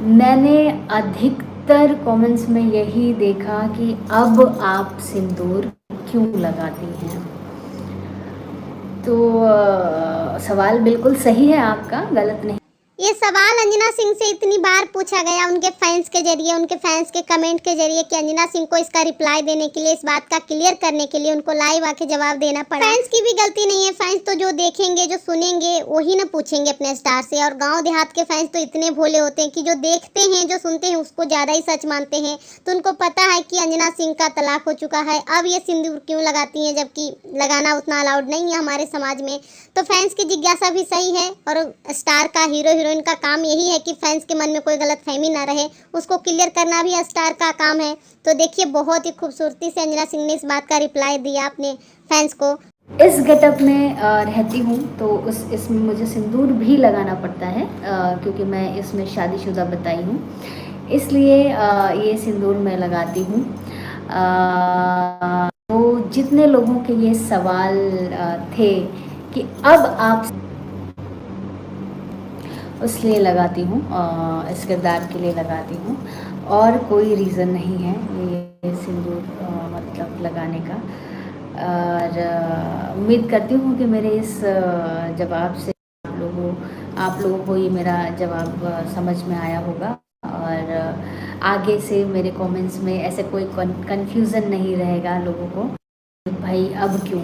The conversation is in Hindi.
मैंने अधिकतर कमेंट्स में यही देखा कि अब आप सिंदूर क्यों लगाती हैं। तो सवाल बिल्कुल सही है आपका, गलत नहीं। ये सवाल अंजना सिंह से इतनी बार पूछा गया उनके फैंस के जरिए, उनके फैंस के कमेंट के जरिए कि अंजना सिंह को इसका रिप्लाई देने के लिए, इस बात का क्लियर करने के लिए उनको लाइव आके जवाब देना पड़ा। फैंस की भी गलती नहीं है, फैंस तो जो देखेंगे जो सुनेंगे वही ना पूछेंगे अपने स्टार से। और गाँव देहात के फैंस तो इतने भोले होते हैं कि जो देखते हैं जो सुनते हैं उसको ज़्यादा ही सच मानते हैं। तो उनको पता है कि अंजना सिंह का तलाक हो चुका है, अब ये सिंदूर क्यों लगाती हैं, जबकि लगाना उतना अलाउड नहीं है हमारे समाज में। तो फैंस की जिज्ञासा भी सही है और स्टार का, हीरो हीरोइन का काम यही है कि फैंस के मन में कोई गलतफहमी ना रहे, उसको क्लियर करना भी स्टार का काम है। तो देखिए बहुत ही खूबसूरती से अंजना सिंह ने इस बात का रिप्लाई दिया अपने फैंस को। इस गेटअप में रहती हूँ तो इसमें मुझे सिंदूर भी लगाना पड़ता है, क्योंकि मैं इसमें शादीशुदा बताई हूँ, इसलिए ये सिंदूर मैं लगाती हूँ। तो जितने लोगों के ये सवाल थे कि अब आप, इसलिए लगाती हूँ, इस किरदार के लिए लगाती हूँ, और कोई रीज़न नहीं है ये सिंदूर मतलब लगाने का। और उम्मीद करती हूँ कि मेरे इस जवाब से आप लोगों को ये मेरा जवाब समझ में आया होगा, और आगे से मेरे कमेंट्स में ऐसे कोई कन्फ्यूज़न नहीं रहेगा लोगों को, भाई अब क्यों।